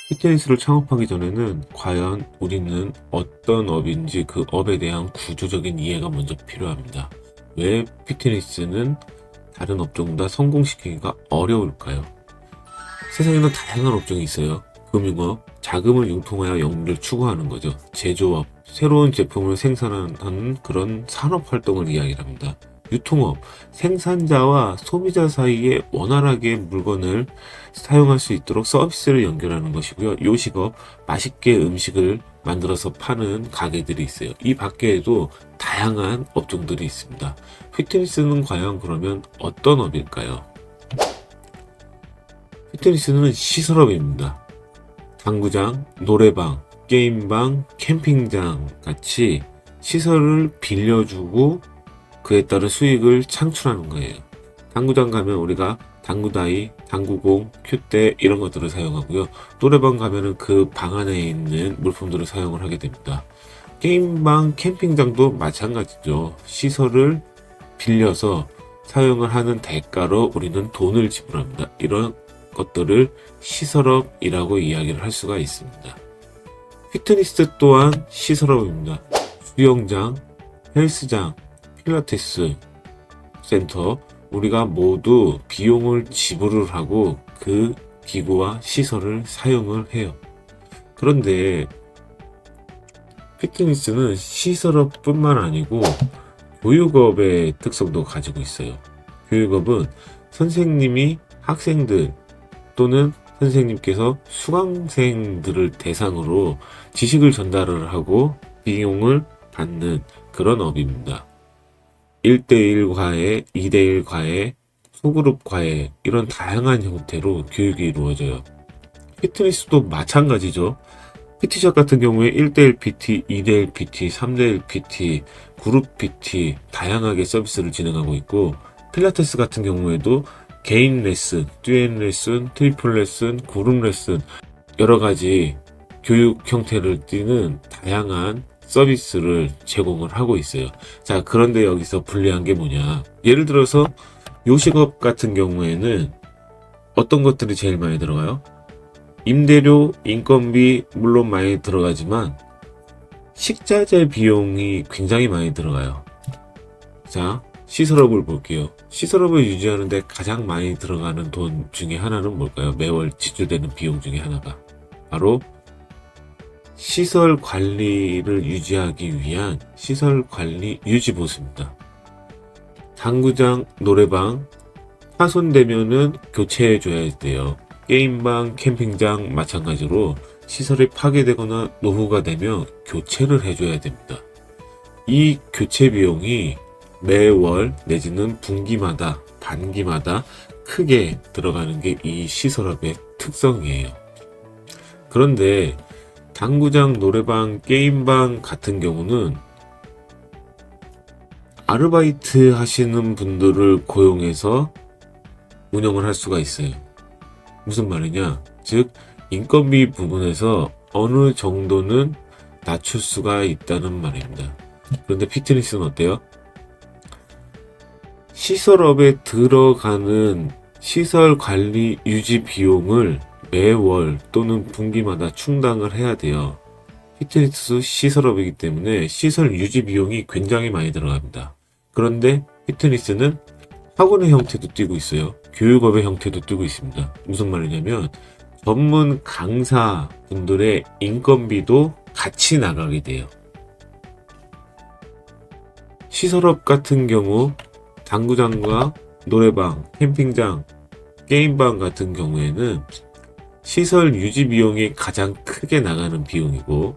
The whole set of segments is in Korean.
피트니스를 창업하기 전에는 과연 우리는 어떤 업인지 그 업에 대한 구조적인 이해가 먼저 필요합니다. 왜 피트니스는 다른 업종보다 성공시키기가 어려울까요? 세상에는 다양한 업종이 있어요. 금융업, 자금을 융통하여 영리를 추구하는 거죠. 제조업, 새로운 제품을 생산하는 그런 산업 활동을 이야기합니다. 유통업, 생산자와 소비자 사이에 원활하게 물건을 사용할 수 있도록 서비스를 연결하는 것이고요. 요식업, 맛있게 음식을 만들어서 파는 가게들이 있어요. 이 밖에도 다양한 업종들이 있습니다. 피트니스는 과연 그러면 어떤 업일까요? 피트니스는 시설업입니다. 당구장, 노래방, 게임방, 캠핑장 같이 시설을 빌려주고 그에 따른 수익을 창출하는 거예요. 당구장 가면 우리가 당구다이, 당구공, 큐대 이런 것들을 사용하고요. 노래방 가면은 그 방 안에 있는 물품들을 사용을 하게 됩니다. 게임방, 캠핑장도 마찬가지죠. 시설을 빌려서 사용을 하는 대가로 우리는 돈을 지불합니다. 이런 것들을 시설업이라고 이야기를 할 수가 있습니다. 피트니스 또한 시설업입니다. 수영장, 헬스장, 필라테스 센터, 우리가 모두 비용을 지불을 하고 그 기구와 시설을 사용을 해요. 그런데 피트니스는 시설업뿐만 아니고 교육업의 특성도 가지고 있어요. 교육업은 선생님이 학생들 또는 선생님께서 수강생들을 대상으로 지식을 전달을 하고 비용을 받는 그런 업입니다. 1대1 과외, 2대1 과외, 소그룹 과외 이런 다양한 형태로 교육이 이루어져요. 피트니스도 마찬가지죠. PT샵 같은 경우에 1대1 PT, 2대1 PT, 3대1 PT, 그룹 PT 다양하게 서비스를 진행하고 있고 필라테스 같은 경우에도 개인 레슨, 듀엣 레슨, 트리플 레슨, 그룹 레슨 여러 가지 교육 형태를 띠는 다양한 서비스를 제공을 하고 있어요. 자, 그런데 여기서 불리한 게 뭐냐? 예를 들어서 요식업 같은 경우에는 어떤 것들이 제일 많이 들어가요? 임대료, 인건비 물론 많이 들어가지만 식자재 비용이 굉장히 많이 들어가요. 자, 시설업을 볼게요. 시설업을 유지하는데 가장 많이 들어가는 돈 중에 하나는 뭘까요? 매월 지출되는 비용 중에 하나가 바로 시설 관리를 유지하기 위한 시설 관리 유지 보수입니다. 당구장, 노래방 파손되면은 교체해 줘야 돼요. 게임방, 캠핑장 마찬가지로 시설이 파괴되거나 노후가 되면 교체를 해줘야 됩니다. 이 교체 비용이 매월 내지는 분기마다 반기마다 크게 들어가는 게 이 시설업의 특성이에요. 그런데 당구장, 노래방, 게임방 같은 경우는 아르바이트 하시는 분들을 고용해서 운영을 할 수가 있어요. 무슨 말이냐? 즉 인건비 부분에서 어느 정도는 낮출 수가 있다는 말입니다. 그런데 피트니스는 어때요? 시설업에 들어가는 시설 관리 유지 비용을 매월 또는 분기마다 충당을 해야 돼요. 피트니스 시설업이기 때문에 시설 유지 비용이 굉장히 많이 들어갑니다. 그런데 피트니스는 학원의 형태도 띄고 있어요. 교육업의 형태도 띄고 있습니다. 무슨 말이냐면 전문 강사 분들의 인건비도 같이 나가게 돼요. 시설업 같은 경우 당구장과 노래방, 캠핑장, 게임방 같은 경우에는 시설 유지 비용이 가장 크게 나가는 비용이고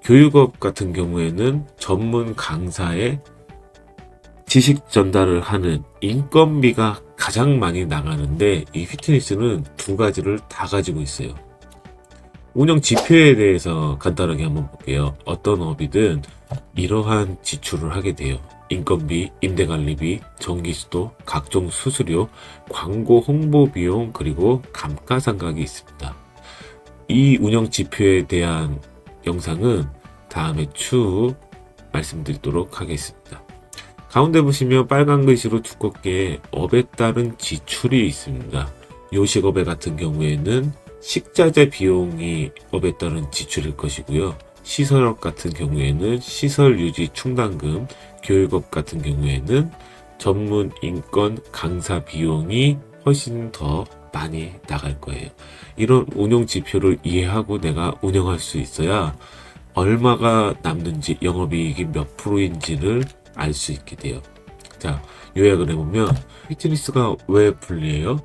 교육업 같은 경우에는 전문 강사의 지식 전달을 하는 인건비가 가장 많이 나가는데 이 피트니스는 두 가지를 다 가지고 있어요. 운영 지표에 대해서 간단하게 한번 볼게요. 어떤 업이든 이러한 지출을 하게 돼요. 인건비, 임대관리비, 전기수도, 각종 수수료, 광고 홍보 비용, 그리고 감가상각이 있습니다. 이 운영 지표에 대한 영상은 다음에 추후 말씀드리도록 하겠습니다. 가운데 보시면 빨간 글씨로 두껍게 업에 따른 지출이 있습니다. 요식업의 같은 경우에는 식자재 비용이 업에 따른 지출일 것이고요. 시설업 같은 경우에는 시설 유지 충당금, 교육업 같은 경우에는 전문 인건 강사 비용이 훨씬 더 많이 나갈 거예요. 이런 운용 지표를 이해하고 내가 운영할 수 있어야 얼마가 남는지, 영업이익이 몇 프로인지를 알 수 있게 돼요. 자, 요약을 해보면 피트니스가 왜 불리해요?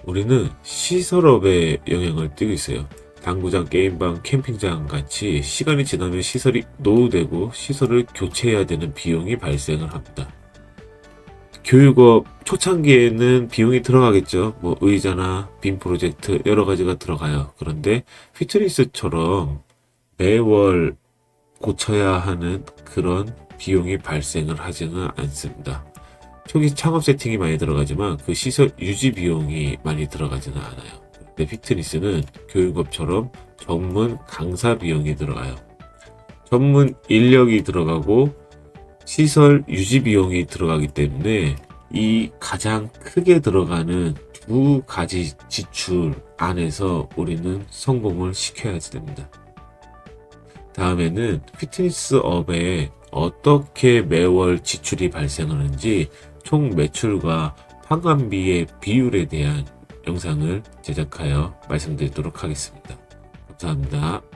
우리는 시설업에 영향을 띠고 있어요. 당구장, 게임방, 캠핑장 같이 시간이 지나면 시설이 노후되고 시설을 교체해야 되는 비용이 발생을 합니다. 교육업 초창기에는 비용이 들어가겠죠. 뭐 의자나 빔 프로젝트 여러 가지가 들어가요. 그런데 피트니스처럼 매월 고쳐야 하는 그런 비용이 발생을 하지는 않습니다. 초기 창업 세팅이 많이 들어가지만 그 시설 유지 비용이 많이 들어가지는 않아요. 근데 피트니스는 교육업처럼 전문 강사 비용이 들어가요. 전문 인력이 들어가고 시설 유지 비용이 들어가기 때문에 이 가장 크게 들어가는 두 가지 지출 안에서 우리는 성공을 시켜야지 됩니다. 다음에는 피트니스업에 어떻게 매월 지출이 발생하는지 총 매출과 판관비의 비율에 대한 영상을 제작하여 말씀드리도록 하겠습니다. 감사합니다.